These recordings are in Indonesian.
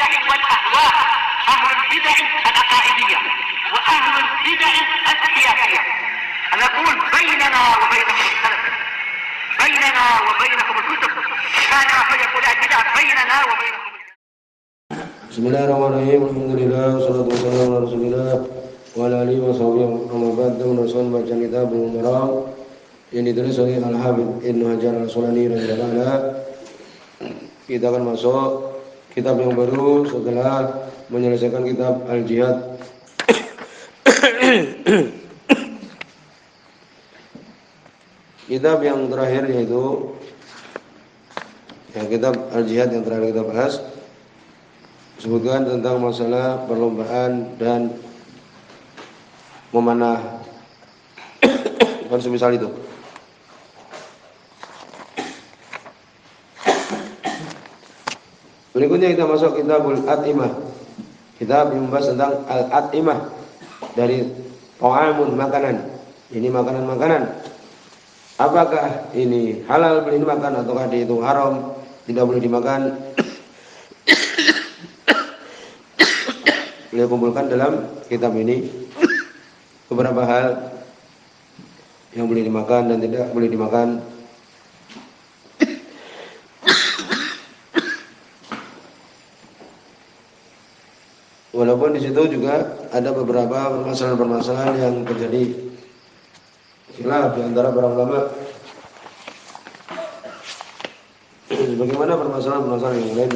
البدع والأهواء، أهل البدع العقائدية وأهل البدع السياسية. نقول بيننا وبينكم السلف، بيننا وبينكم الكتب، كان فيقول البدع بيننا وبينكم. Bismillahirrahmanirrahim. Alhamdulillah wassalatu wassalamu ala Rasulillah wa ala alihi washabihi amma ba'd. Meneruskan bacaan kitab Bulughul Maram yang ditulis oleh Al-Hafidz Ibnu Hajar Al-Asqalani rahimahullah. Kita akan masuk kitab yang baru setelah menyelesaikan kitab Al-Jihad. Kitab yang terakhir yaitu kitab Al-Jihad yang terakhir kita bahas sebutkan tentang masalah perlombaan dan memanah dan semisal itu. Berikutnya kita masuk kitabul At'imah. Kitab yang membahas tentang al-at'imah dari ta'amun, makanan. Ini makanan-makanan. Apakah ini halal boleh dimakan ataukah itu haram tidak boleh dimakan? Beliau kumpulkan dalam kitab ini beberapa hal yang boleh dimakan dan tidak boleh dimakan. Walaupun di situ juga ada beberapa permasalahan-permasalahan yang terjadi khilaf di antara para ulama. Bagaimana permasalahan-permasalahan yang lain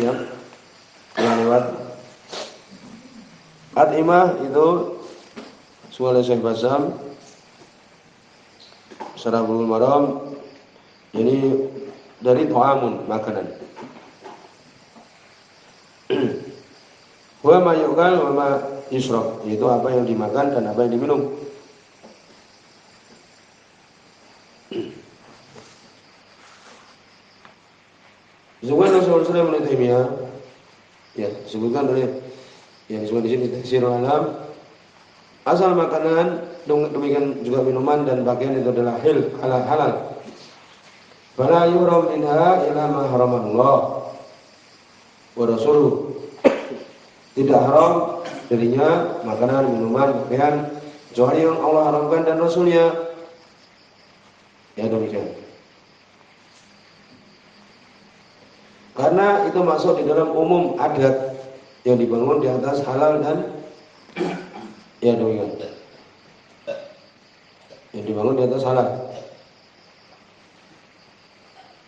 yang lewat. At'imah itu suara Syekh Basam Syarah Bulughul Maram, ini dari ta'amun, makanan. Wa ma yu'kal wa ma yushrab, yaitu apa yang dimakan dan apa yang diminum. Disebutkan oleh Syaikhul Ibnu Taimiyah, ya, disebutkan oleh yang disebut di sini Tafsirul Anam, asal makanan demikian juga minuman dan pakaian itu adalah halal. Fala yuhram minha illa ma haramallah wa rasuluh. Tidak haram darinya makanan, minuman, pakaian kecuali yang Allah haramkan dan Rasulnya. Ya demikian. Karena itu masuk di dalam umum adat yang dibangun di atas halal dan ya demikian. Yang dibangun di atas halal.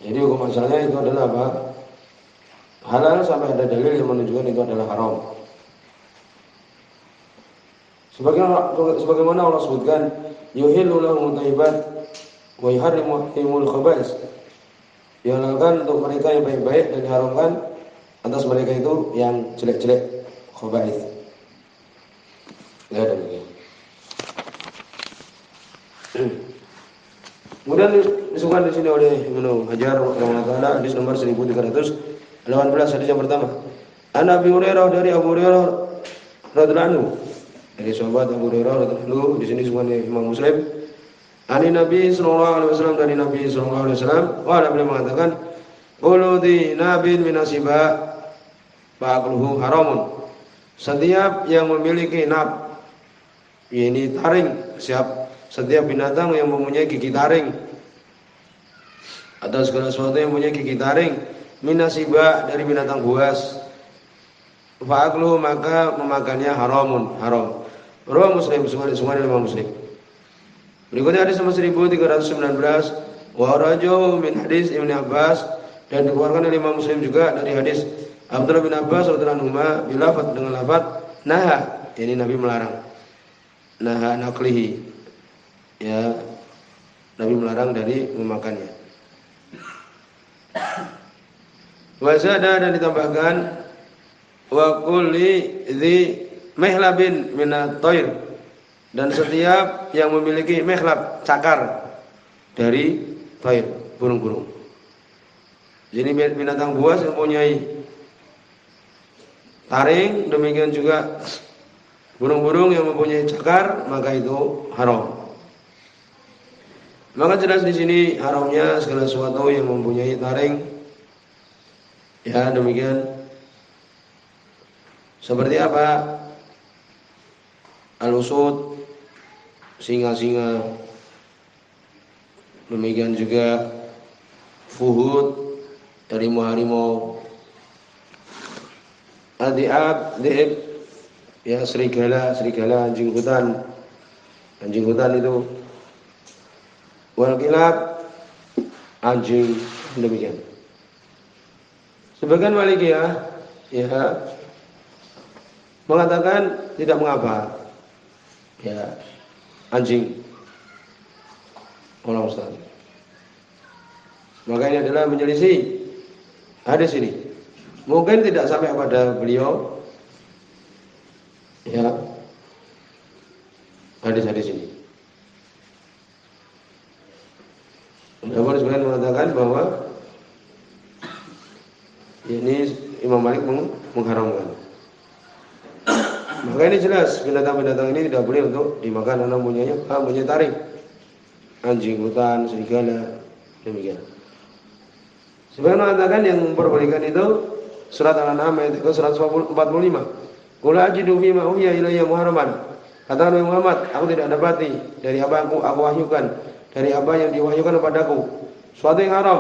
Jadi hukum asalnya itu adalah apa? Halal sampai ada dalil yang menunjukkan itu adalah haram. Sebagaimana Allah sebutkan, yuhillu lahum thayyibat wa yuharrimu alaihimul khaba'is. Dihalalkan untuk mereka yang baik-baik dan diharamkan atas mereka itu yang jelek-jelek, khaba'ith. Ya demikian. Kemudian disebutkan di sini oleh Ibnu Hajar rahimahullah, hadis nomor 1318, hadis yang pertama. An Abi Hurairah, dari Abu Hurairah radhiyallahu anhu, dari sahabat Abu Hurairah radhiyallahu anhu, di sini disebutkan oleh Imam Muslim. Ani Nabi sallallahu alaihi wasallam, dari Nabi sallallahu alaihi wasallam, beliau mengatakan, qulu di nabin minasiba ba'akluhu haramun. Setiap yang memiliki nab, ini taring, setiap binatang yang mempunyai gigi taring atau segala sesuatu yang mempunyai gigi taring, minasiba, dari binatang buas, ba'akluhu, maka memakannya haramun, haram. Rawahu Muslim, semua Imam Muslim. Berikutnya hadis nomor 1319, wa rajahu min hadis Ibnu Abbas, dan dikeluarkan oleh Imam Muslim juga dari hadis Abdullah bin Abbas radhiyallahu anhu bilafadz, dengan lafaz naha, ini Nabi melarang. Naha naklihi, ya, Nabi melarang dari memakannya. Wa zada, dan ditambahkan wa kulli dzi mihlabin minat thair, dan setiap yang memiliki mihlab, cakar dari thair, burung-burung. Jadi binatang buas yang mempunyai taring, demikian juga burung-burung yang mempunyai cakar, maka itu haram. Maka jelas di sini haramnya segala sesuatu yang mempunyai taring. Ya demikian. Seperti apa? Al-usud, singa-singa. Demikian juga fuhud, harimau-harimau. Al-di'ab, di'ib, ya serigala, anjing hutan. Anjing hutan itu. Wal-kilab, anjing, demikian. Sebagian Malikiyah ya mengatakan tidak mengapa. Ya, anjing. Allah Ustaz. Maka ini adalah menyelisih hadis ini. Mungkin tidak sampai pada beliau ya hadis-hadis ini. Namun sebenarnya mengatakan bahwa ini Imam Malik mengharamkan. Maka ini jelas binatang-binatang ini tidak boleh untuk dimakan karena punya taring. Anjing hutan, serigala, demikian. Sebenarnya mengatakan yang memperbolehkan itu surat Al-An'am ayat 145. Qul ajidu fima uhiya ilayya muharraman. Katakan wahai Muhammad, aku tidak dapati dari apa yang aku wahyukan, dari apa yang diwahyukan kepadaku, suatu yang haram.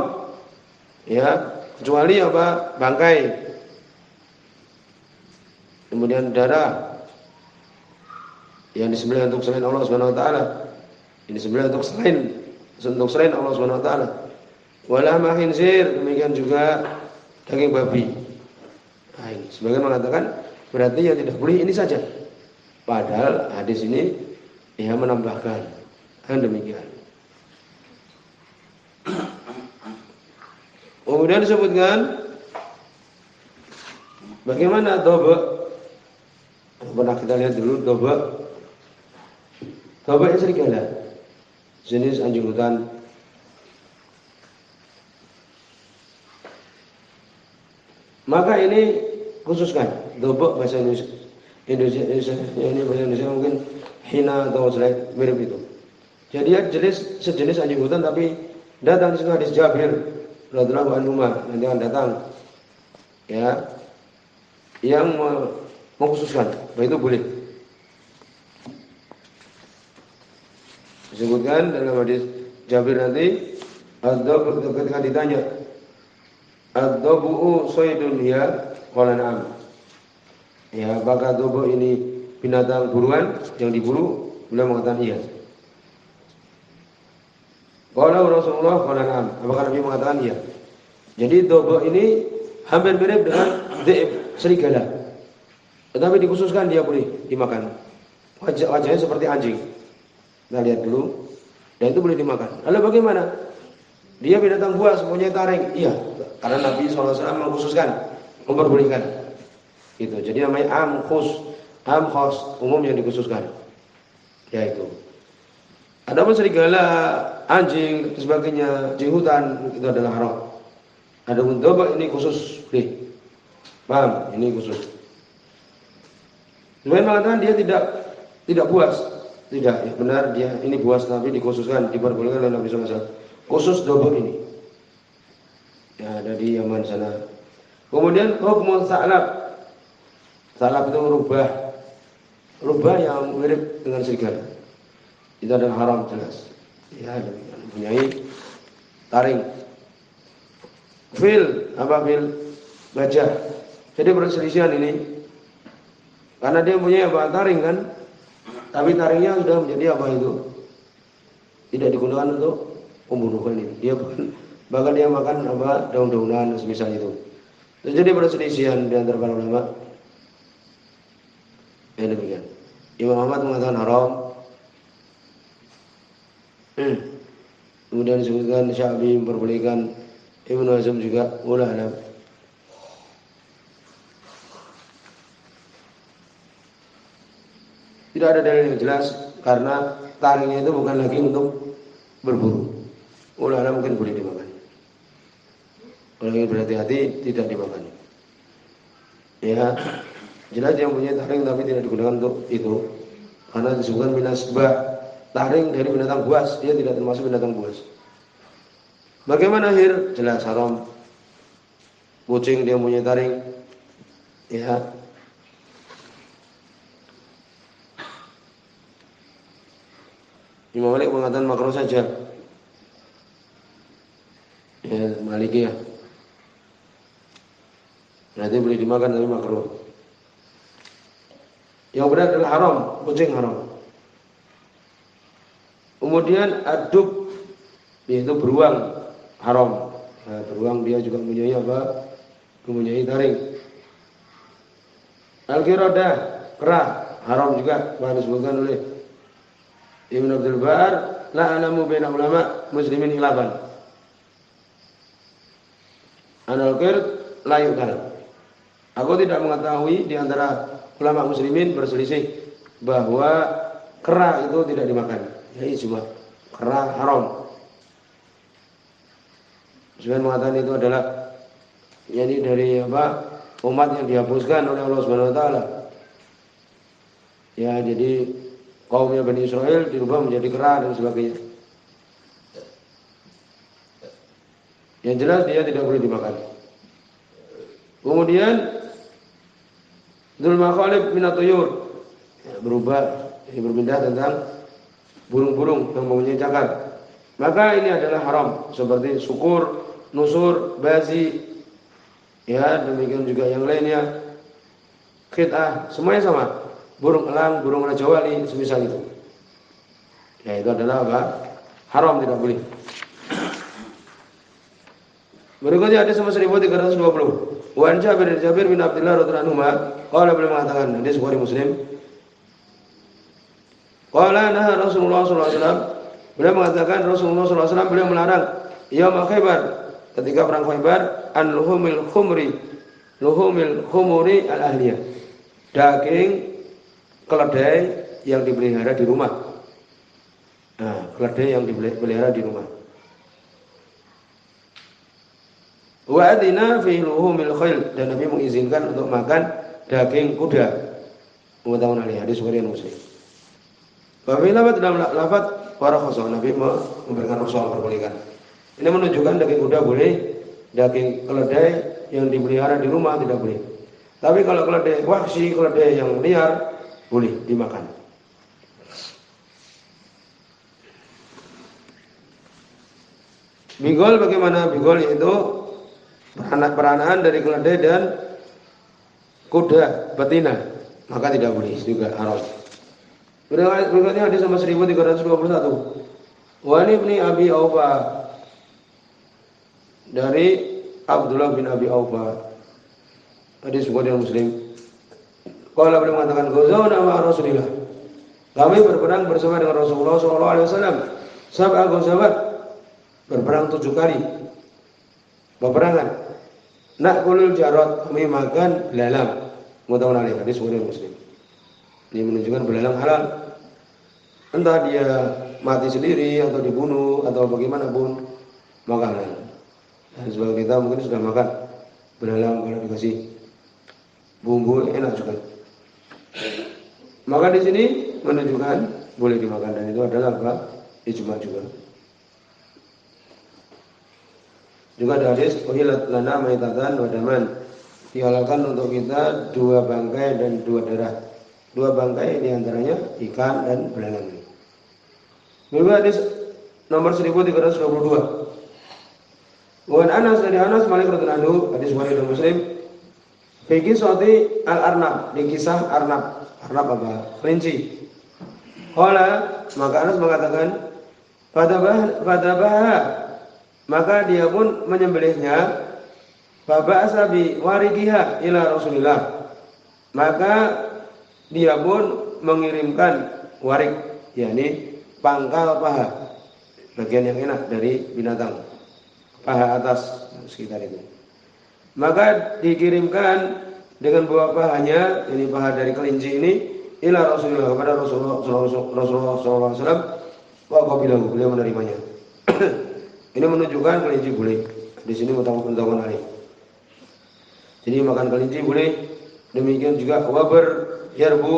Ya, kecuali apa? Bangkai. Kemudian darah yang disembelih untuk selain Allah Subhanahu wa taala. Ini disembelih untuk selain Allah Subhanahu wa taala. Walahma khinzir, demikian juga daging babi. Nah, ini sebagian mengatakan berarti yang tidak boleh ini saja. Padahal hadis ini ia menambahkan demikian. Kemudian disebutkan bagaimana doba. Pernah kita lihat dulu doba. Doba itu serigala, jenis anjing hutan. Maka ini khususkan doba bahasa Indonesia ini bahasa Indonesia mungkin hina atau selain mirip itu. Jadi dia sejenis anjing hutan tapi datang di sini hadis Jabir radhiyallahu anhu nanti akan datang ya yang mengkhususkan bahwa itu boleh. Disebutkan dalam hadis Jabir nanti ketika ditanya ad-dabu saydun ya qala na'am. Ya, apakah dobo ini binatang buruan yang diburu? Beliau mengatakan iya. Qala Rasulullah qala na'am. Apakah Nabi mengatakan iya? Jadi dobo ini hampir mirip dengan serigala. Tetapi dikhususkan dia boleh dimakan. Wajahnya seperti anjing. Kita lihat dulu. Dan itu boleh dimakan. Lalu bagaimana? Dia binatang buas, punya taring. Iya, karena Nabi SAW mengkhususkan, memperbolehkan. Itu. Jadi namanya am khos, umum yang dikhususkan. Ya itu. Adapun serigala, anjing, dan sebagainya, di hutan itu adalah haram. Adapun doba ini khusus, boleh. Paham? Ini khusus. Sebenarnya mengatakan dia tidak buas. Tidak, ya benar dia ini buas tapi dikhususkan, diperbolehkan oleh Nabi SAW. Khusus doba ini. Ya, ada di Yaman sana. Kemudian hukum sa'lab. Sa'lab itu rubah yang mirip dengan serigala. Itu adalah haram jelas. Ya, mempunyai taring. Fil, apa fil? Gajah. Jadi perselisihan ini karena dia punya apa taring kan, tapi taringnya sudah menjadi apa itu? Tidak digunakan untuk pembunuhan ini. Dia bahkan dia makan apa daun-daunan semisal itu. Terjadi perselisihan di antara para ulama. Ya demikian. Imam Ahmad mengatakan haram. Kemudian disebutkan Syafi'i memperbolehkan, Ibnu Hazm juga wallahu a'lam. Tidak ada dalil yang jelas karena taringnya itu bukan lagi untuk berburu. Ulama mungkin boleh dimakan. Kalau ingin berhati-hati tidak dimakan. Ya, jelas yang punya taring tapi tidak digunakan untuk itu. Karena disebutkan minasbah, taring dari binatang buas, dia tidak termasuk binatang buas. Bagaimana hir? Jelas haram. Kucing dia punya taring. Ya. Imam Malik mengatakan makruh saja. Ya, Malikiyah. Nanti boleh dimakan tapi makruh. Yang benar adalah haram, kucing haram. Kemudian adub, yaitu beruang, haram. Nah, beruang dia juga mempunyai apa? Mempunyai taring. Al-Qiradah, kera, haram juga. Bahkan disebutkan oleh Ibn Abdul Bar, la a'lamu baina ulama muslimin khilafan. Al-Qir la yuqal. Aku tidak mengetahui di antara ulama muslimin berselisih bahwa kera itu tidak dimakan. Ya ijma. Kera haram. Sebenarnya mengatakan itu adalah yakni dari apa? Umat yang dihapuskan oleh Allah Subhanahu wa taala. Ya, jadi kaumnya Bani Israel dirubah menjadi kera dan sebagainya. Yang jelas dia tidak boleh dimakan. Kemudian Dzul Makhalib minat tuyur, ya, berubah, ini berpindah tentang burung-burung yang mempunyai cakar. Maka ini adalah haram, seperti syukur, nusur, bazi, ya demikian juga yang lainnya, khit'ah, semuanya sama. Burung elang, burung raja wali, semisal itu. Ya itu adalah apa? Haram, tidak boleh. Berikutnya hadis nomor 1320. Wa an Jabir bin Abdullah radhiyallahu anhu qala beliau mengatakan, hadis Bukhari Muslim. Qala naha Rasulullah sallallahu alaihi wasallam, beliau mengatakan Rasulullah sallallahu alaihi wasallam beliau melarang yaum Khaibar, ketika perang Khaibar, an luhumil khumuri al ahliyah, daging keledai yang dipelihara di rumah. Nah, keledai yang dipelihara di rumah. Wa adina fi luhumil khayl, dan Nabi mengizinkan untuk makan daging kuda. Muttafaqun alaihi, hadis Bukhari Muslim. Wa fi lafaz dalam lafaz warakhasa, Nabi memberikan rukhsah, perbolehkan. Ini menunjukkan daging kuda boleh, daging keledai yang dipelihara di rumah tidak boleh. Tapi kalau keledai wahsi, keledai yang liar boleh dimakan. Bigol, bagaimana bigol? Itu peranaan dari keledai dan kuda betina, maka tidak boleh, juga haram. Berikutnya hadis nomor 1321. Wa ibni Abi Aufa, dari Abdullah bin Abi Aufa, hadis Bukhari Muslim. Qala beliau mengatakan, "Ghazawna ma Rasulillah." Kami berperang bersama dengan Rasulullah sallallahu alaihi wasallam. Sab'a ghazawat, berperang 7 kali. Peperangan. Nakulul jarot, kami makan belalang. Muttafaqun alaihi, hadis Bukhari Muslim. Ini menunjukkan belalang halal. Entah dia mati sendiri atau dibunuh atau bagaimanapun, maka halal. Dan sebagian kita mungkin sudah makan belalang, kalau dikasih bumbu enak juga. Maka di sini menunjukkan boleh dimakan, dan itu adalah apa? Ijma juga. Juga ada hadis uhilat lana maitatan wa daman, dihalalkan untuk kita 2 bangkai dan 2 darah. 2 bangkai diantaranya ikan dan belalang. Juga hadis nomor 1322. Wa Anas, dari Anas Malik radhiyallahu anhu, hadis Bukhari dan Muslim. Fikih suati al-arnab, di kisah arnab. Arnab apa? Kelinci. Qala, maka Anas mengatakan, fadabah, maka dia pun menyembelihnya. Faba'asa bi wariqiha ila Rasulillah, maka dia pun mengirimkan warik, yakni pangkal paha, bagian yang enak dari binatang, paha atas sekitar itu. Maka dikirimkan dengan buah pahanya, ini paha dari kelinci ini, ila Rasulullah, kepada Rasulullah SAW. Wa qabilahu, beliau menerimanya. Ini menunjukkan kelinci boleh. Di sini muttafaqun alaih. Jadi makan kelinci boleh. Demikian juga waber, yarbu,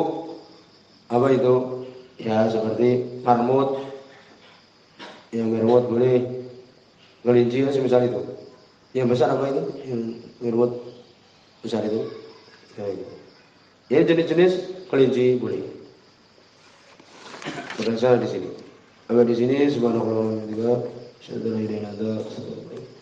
apa itu? Ya seperti marmut. Yang marmut boleh. Kelinci semisal itu. Yang besar apa itu? Yang marmut besar itu. Ya, itu. Ya jenis-jenis kelinci boleh. Berdasar di sini. Sampai di sini subhanallah wa bihamdihi, asyhadu an la ilaha illa anta, astaghfiruka wa atubu ilaik.